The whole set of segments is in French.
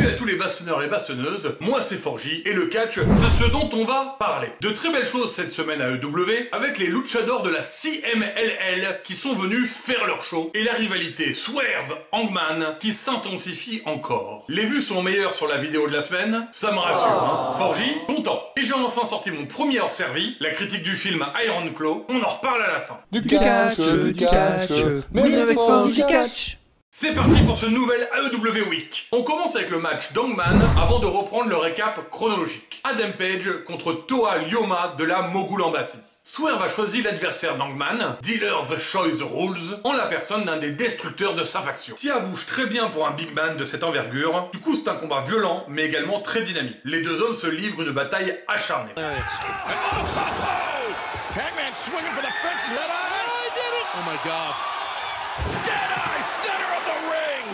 Salut à tous les bastonneurs et bastonneuses, moi c'est Forgy et le catch, c'est ce dont on va parler. De très belles choses cette semaine à EW avec les luchadors de la CMLL qui sont venus faire leur show et la rivalité Swerve-Hangman qui s'intensifie encore. Les vues sont meilleures sur la vidéo de la semaine, ça me rassure, hein. Forgy, content. Et j'ai enfin sorti mon premier hors-servi, la critique du film Iron Claw, on en reparle à la fin. Du catch, oui avec Forgy catch. C'est parti pour ce nouvel AEW Week. On commence avec le match d'Hangman avant de reprendre le récap chronologique. Adam Page contre Toa Lioma de la Mogul Embassy. Swerve a choisi l'adversaire d'Hangman, Dealer's Choice Rules, en la personne d'un des destructeurs de sa faction. Tia bouge très bien pour un big man de cette envergure. Du coup, c'est un combat violent, mais également très dynamique. Les deux hommes se livrent une bataille acharnée. Hangman swinging for the fences. Oh my God. Deadeye center of the ring.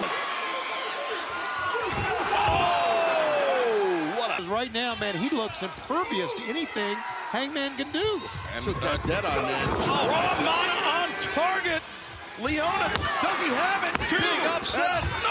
Oh, what a... Right now, man, he looks impervious to anything Hangman can do. And took that Deadeye, man. Oh, Raw Mana on target. Leona, does he have it? Big upset. No!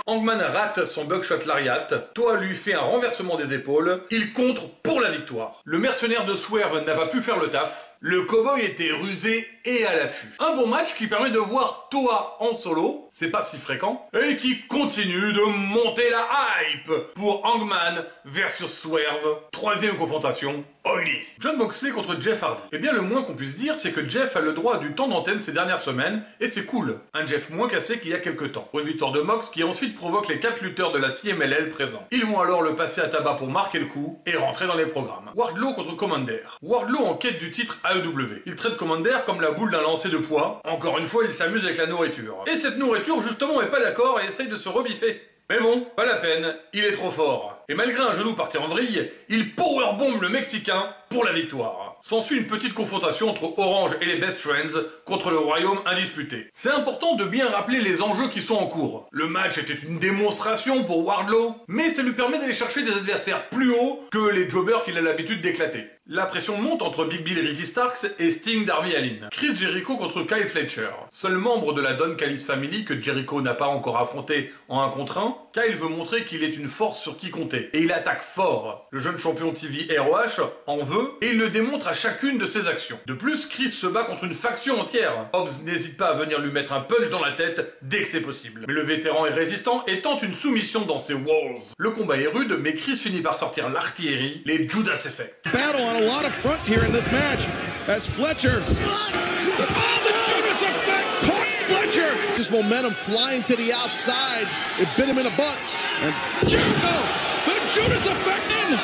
Hangman rate son buckshot lariat, Toa lui fait un renversement des épaules, il contre pour la victoire. Le mercenaire de Swerve n'a pas pu faire le taf, le cowboy était rusé et à l'affût. Un bon match qui permet de voir Toa en solo, c'est pas si fréquent, et qui continue de monter la hype pour Hangman versus Swerve. Troisième confrontation, Oily. Jon Moxley contre Jeff Hardy. Eh bien le moins qu'on puisse dire, c'est que Jeff a le droit à du temps d'antenne ces dernières semaines, et c'est cool. Un Jeff moins cassé qu'il y a quelques temps. Pour une victoire de Mox qui ensuite provoque les 4 lutteurs de la CMLL présents. Ils vont alors le passer à tabac pour marquer le coup et rentrer dans les programmes. Wardlow contre Commander. Wardlow en quête du titre AEW. Il traite Commander comme la boule d'un lancer de poids. Encore une fois, il s'amuse avec la nourriture. Et cette nourriture, justement, est pas d'accord et essaye de se rebiffer. Mais bon, pas la peine, il est trop fort. Et malgré un genou parti en vrille, il powerbomb le Mexicain pour la victoire. S'ensuit une petite confrontation entre Orange et les Best Friends contre le Royaume indisputé. C'est important de bien rappeler les enjeux qui sont en cours. Le match était une démonstration pour Wardlow, mais ça lui permet d'aller chercher des adversaires plus hauts que les jobbers qu'il a l'habitude d'éclater. La pression monte entre Big Bill Ricky Starks et Sting Darby Allin. Chris Jericho contre Kyle Fletcher. Seul membre de la Don Callis Family que Jericho n'a pas encore affronté en 1 contre 1, Kyle veut montrer qu'il est une force sur qui compter. Et il attaque fort. Le jeune champion TV ROH en veut et il le démontre à chacune de ses actions. De plus, Chris se bat contre une faction entière. Hobbs n'hésite pas à venir lui mettre un punch dans la tête dès que c'est possible. Mais le vétéran est résistant et tente une soumission dans ses walls. Le combat est rude, mais Chris finit par sortir l'artillerie, les Judas Effect. Battle on a lot of fronts here in this match as Fletcher. Oh, the Judas Effect caught Fletcher. His momentum flying to the outside. It bit him in the butt. And Jericho, the Judas Effect in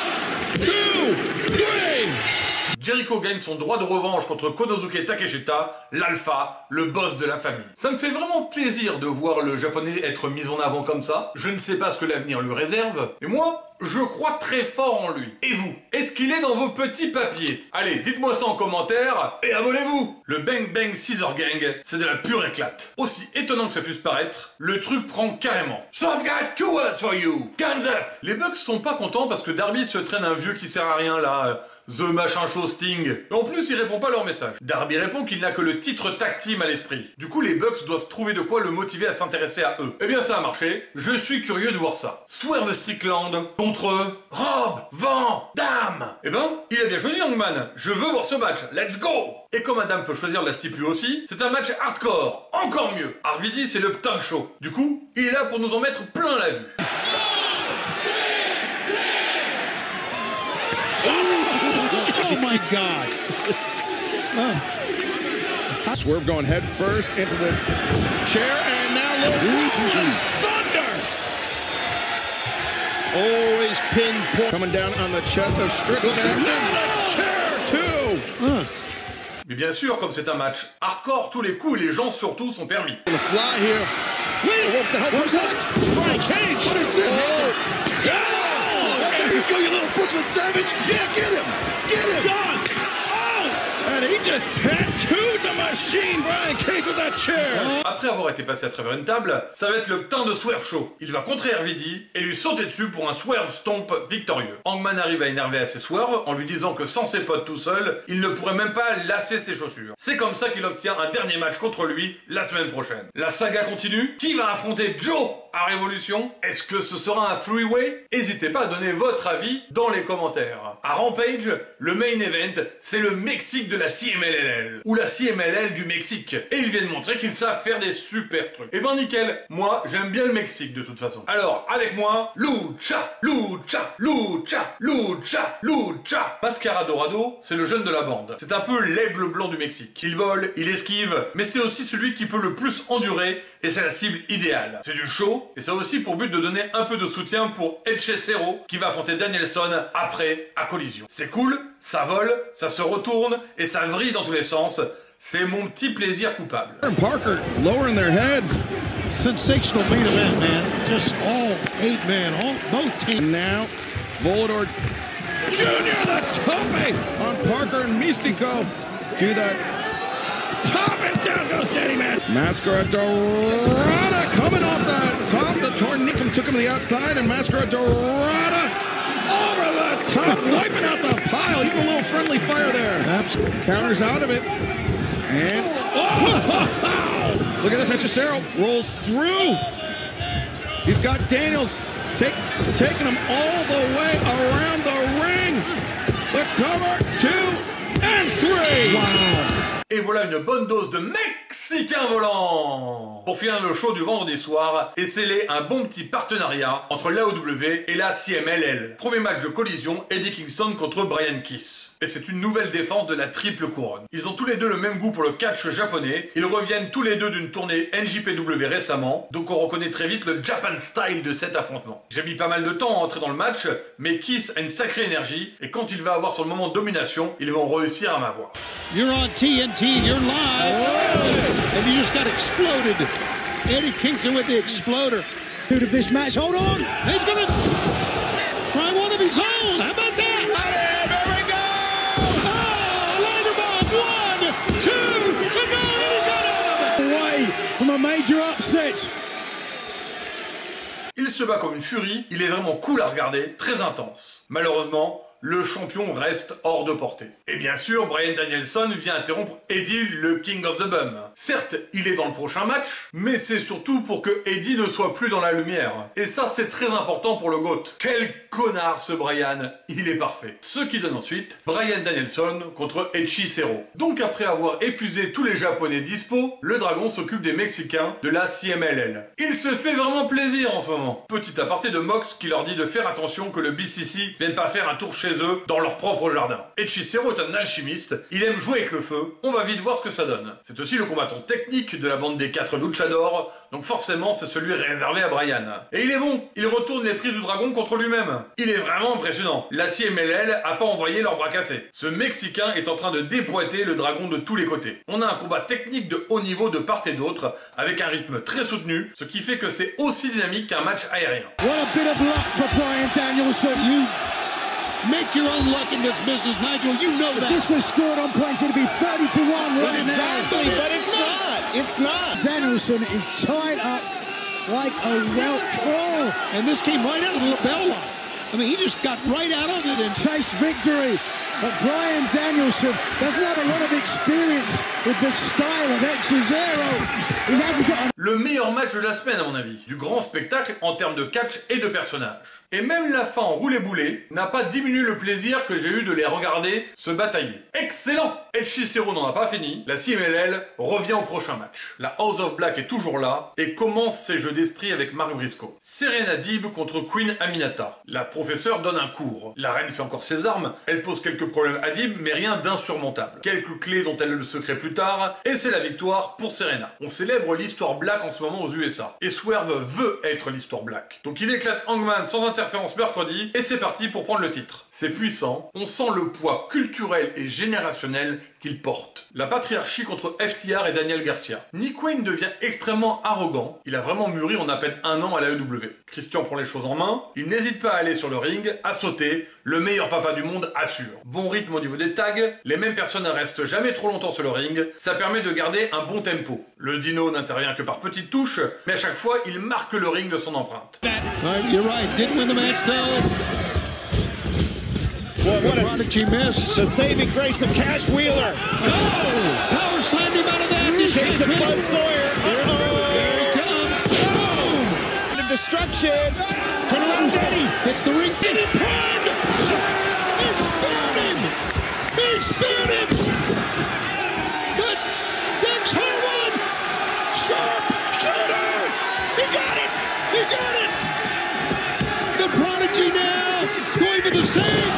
2, 3. Jericho gagne son droit de revanche contre Konosuke Takeshita, l'alpha, le boss de la famille. Ça me fait vraiment plaisir de voir le japonais être mis en avant comme ça. Je ne sais pas ce que l'avenir lui réserve, et moi, je crois très fort en lui. Et vous, est-ce qu'il est dans vos petits papiers? Allez, dites-moi ça en commentaire, et abonnez-vous. Le Bang Bang Scissor Gang, c'est de la pure éclate. Aussi étonnant que ça puisse paraître, le truc prend carrément. So I've got 2 words for you, guns up. Les Bucks sont pas contents parce que Darby se traîne un vieux qui sert à rien là... The machin show Sting. Et en plus, il répond pas à leur message. Darby répond qu'il n'a que le titre tag team à l'esprit. Du coup, les Bucks doivent trouver de quoi le motiver à s'intéresser à eux. Eh bien, ça a marché. Je suis curieux de voir ça. Swerve Strickland contre Rob Van Dam. Eh ben, il a bien choisi Hangman. Je veux voir ce match. Let's go. Et comme Adam peut choisir la stipule aussi, c'est un match hardcore. Encore mieux. RVD, c'est le punk show. Du coup, il est là pour nous en mettre plein la vue. Oh my God. Swerve going head first into the chair, and now Rolling Thunder. Always pinpoint. Coming down on the chest of Strickland. And the chair, too. Mais bien sûr, comme c'est un match hardcore, tous les coups et les gens surtout sont permis. The fly here. What the hell was that? Brian Cage. What is it? There you go, you little Brooklyn Savage. Yeah, get him. Get him. Gone. Oh. And he just tattooed the machine, bro. Brian Cage with that chair. Après avoir été passé à travers une table, ça va être le temps de Swerve Show. Il va contrer RVD et lui sauter dessus pour un Swerve Stomp victorieux. Hangman arrive à énerver assez Swerve en lui disant que sans ses potes tout seul, il ne pourrait même pas lasser ses chaussures. C'est comme ça qu'il obtient un dernier match contre lui la semaine prochaine. La saga continue. Qui va affronter Joe à Révolution? Est-ce que ce sera un three-way? N'hésitez pas à donner votre avis dans les commentaires. À Rampage, le main event, c'est le Mexique de la CMLL, ou la CMLL du Mexique. Et ils viennent montrer qu'ils savent faire des super trucs. Et ben nickel, moi j'aime bien le Mexique de toute façon. Alors, avec moi, Lucha, Lucha, Lucha, Lucha, Lucha. Mascara Dorado, c'est le jeune de la bande. C'est un peu l'aigle blanc du Mexique. Il vole, il esquive, mais c'est aussi celui qui peut le plus endurer, et c'est la cible idéale. C'est du show, et ça a aussi pour but de donner un peu de soutien pour Hechicero, qui va affronter Danielson après à Collision. C'est cool, ça vole, ça se retourne, et ça vrille dans tous les sens. C'est mon petit plaisir coupable. Parker lowering their heads. Sensational main event, man. Just all 8 men, all both teams. Now, Volador Jr. the tope on Parker and Mystico to that top, and down goes Danny Man. Mascara Dorada coming off the top. The Tornado took him to the outside, and Mascara Dorada over the top, wiping out the pile. Even a little friendly fire there. Counters out of it. And oh, look at this, Hechicero rolls through. He's got Daniels taking him all the way around the ring. The cover, 2 and 3. Wow. Et voilà une bonne dose de Mexicain volant pour finir le show du vendredi soir et sceller un bon petit partenariat entre l'AEW et la CMLL. Premier match de collision, Eddie Kingston contre Brian Kiss. Et c'est une nouvelle défense de la triple couronne. Ils ont tous les deux le même goût pour le catch japonais. Ils reviennent tous les deux d'une tournée NJPW récemment, donc on reconnaît très vite le Japan style de cet affrontement. J'ai mis pas mal de temps à entrer dans le match, mais Kiss a une sacrée énergie et quand il va avoir son moment de domination, ils vont réussir à m'avoir. You're on TNT, you're live, and you just got exploded. Eddie Kingston with the exploder. Dude of this match, hold on, he's gonna try one of his own. How about that? Here we go! Oh, Linderbomb, 1, 2, and no, he got out of it. Away from a major upset. Il se bat comme une furie, il est vraiment cool à regarder, très intense. Malheureusement, le champion reste hors de portée. Et bien sûr, Bryan Danielson vient interrompre Eddie, le King of the Bum. Certes, il est dans le prochain match, mais c'est surtout pour que Eddie ne soit plus dans la lumière. Et ça, c'est très important pour le GOAT. Quel connard ce Bryan, il est parfait. Ce qui donne ensuite Bryan Danielson contre Hechicero. Donc après avoir épuisé tous les Japonais dispo, le Dragon s'occupe des Mexicains de la CMLL. Il se fait vraiment plaisir en ce moment. Petit aparté de Mox qui leur dit de faire attention que le BCC vienne pas faire un tour chez eux dans leur propre jardin. Hechicero est un alchimiste, il aime jouer avec le feu, on va vite voir ce que ça donne. C'est aussi le combattant technique de la bande des 4 luchadors, donc forcément c'est celui réservé à Bryan. Et il est bon, il retourne les prises du dragon contre lui-même. Il est vraiment impressionnant. La CMLL a pas envoyé leurs bras cassés. Ce Mexicain est en train de déboîter le dragon de tous les côtés. On a un combat technique de haut niveau de part et d'autre, avec un rythme très soutenu, ce qui fait que c'est aussi dynamique qu'un match aérien. What a bit of luck for Bryan Danielson. You make your own luck in this business, Nigel. You know that. If this was scored on points, it'd be 30-1 right Exactly, now. but it's not. It's not. Danielson is tied up like a whelk. Oh, and this came right out of the lapel lock. I mean, he just got right out of it and chased victory. But Bryan Danielson doesn't have a lot of experience with the style of Hechicero. He hasn't got Le meilleur match de la semaine à mon avis, du grand spectacle en termes de catch et de personnages. Et même la fin en roulé-boulé n'a pas diminué le plaisir que j'ai eu de les regarder se batailler. Excellent! Hechicero n'en a pas fini, la CMLL revient au prochain match. La House of Black est toujours là et commence ses jeux d'esprit avec Mark Briscoe. Serena Deeb contre Queen Aminata. La professeure donne un cours. La reine fait encore ses armes, elle pose quelques problèmes à Deeb mais rien d'insurmontable. Quelques clés dont elle a le secret plus tard et c'est la victoire pour Serena. On célèbre l'histoire Black en ce moment aux USA. Et Swerve veut être l'histoire Black. Donc il éclate Hangman sans interférence mercredi et c'est parti pour prendre le titre. C'est puissant, on sent le poids culturel et générationnel qu'il porte. La patriarchie contre FTR et Daniel Garcia. Nick Wayne devient extrêmement arrogant, il a vraiment mûri en à peine 1 an à l'AEW. Christian prend les choses en main, il n'hésite pas à aller sur le ring, à sauter, le meilleur papa du monde assure. Bon rythme au niveau des tags, les mêmes personnes ne restent jamais trop longtemps sur le ring, ça permet de garder garder un bon tempo. Le dino n'intervient que par petites touches, mais à chaque fois, il marque le ring de son empreinte. You're right. Didn't win the match though. Well, what Prodigy miss. the saving grace of Cash Wheeler. Oh! Power slammed him out of that. He Shades of can't Buzz win. Sawyer. There he comes. Boom! Of destruction. Turn around, Eddie. Hits the ring. Eddie pinned. He speared him. He speared him. But Dex Harwood. Sharp shooter. He got it. He got it. The Prodigy now going for the save.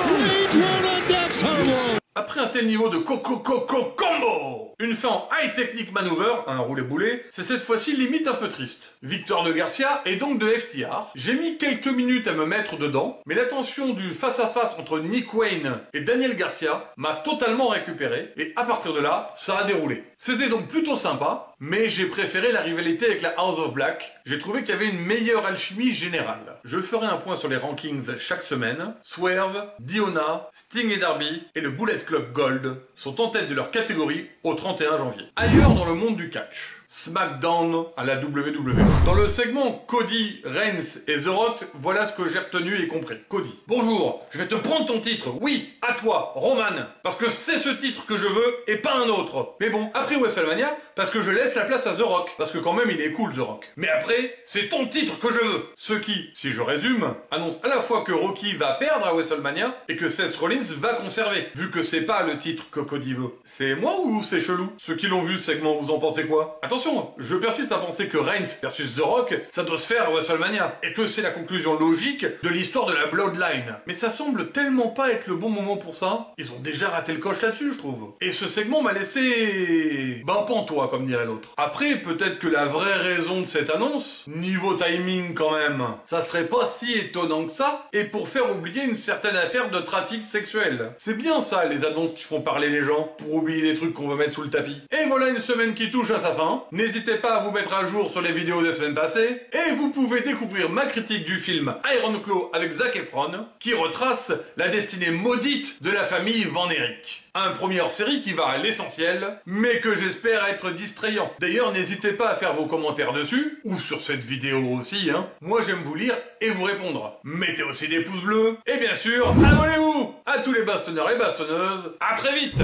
Range Road on Dex Harwood. Après un tel niveau de combo, une fin en high technique maneuver, un roulé-boulé, c'est cette fois-ci limite un peu triste. Victoire de Garcia et donc de FTR. J'ai mis quelques minutes à me mettre dedans, mais l'attention du face-à-face entre Nick Wayne et Daniel Garcia m'a totalement récupéré, et à partir de là, ça a déroulé. C'était donc plutôt sympa, mais j'ai préféré la rivalité avec la House of Black. J'ai trouvé qu'il y avait une meilleure alchimie générale. Je ferai un point sur les rankings chaque semaine. Swerve, Diona, Sting et Darby et le Bullet Club Gold sont en tête de leur catégorie au 31 janvier. Ailleurs dans le monde du catch, SmackDown à la WWE. Dans le segment Cody, Reigns et The Rock, voilà ce que j'ai retenu et compris. Cody: bonjour, je vais te prendre ton titre. Oui, à toi, Roman, parce que c'est ce titre que je veux et pas un autre. Mais bon, après WrestleMania, parce que je laisse la place à The Rock, parce que quand même il est cool The Rock. Mais après, c'est ton titre que je veux. Ce qui, si je résume, annonce à la fois que Rocky va perdre à WrestleMania et que Seth Rollins va conserver, vu que c'est pas le titre que Cody veut. C'est moi ou c'est chelou? Ceux qui l'ont vu ce segment, vous en pensez quoi? Attention, je persiste à penser que Reigns versus The Rock, ça doit se faire à WrestleMania, et que c'est la conclusion logique de l'histoire de la Bloodline. Mais ça semble tellement pas être le bon moment pour ça. Ils ont déjà raté le coche là-dessus, je trouve. Et ce segment m'a laissé... ben pantois, comme dirait l'autre. Après, peut-être que la vraie raison de cette annonce, niveau timing quand même, ça serait pas si étonnant que ça, et pour faire oublier une certaine affaire de trafic sexuel. C'est bien ça, les annonces qui font parler les gens, pour oublier des trucs qu'on veut mettre sous le tapis. Et voilà une semaine qui touche à sa fin. N'hésitez pas à vous mettre à jour sur les vidéos des semaines passées, et vous pouvez découvrir ma critique du film Iron Claw avec Zac Efron, qui retrace la destinée maudite de la famille Van Erich. Un premier hors-série qui va à l'essentiel, mais que j'espère être distrayant. D'ailleurs, n'hésitez pas à faire vos commentaires dessus, ou sur cette vidéo aussi, hein. Moi j'aime vous lire et vous répondre. Mettez aussi des pouces bleus, et bien sûr, abonnez-vous à tous les bastonneurs et bastonneuses. À très vite!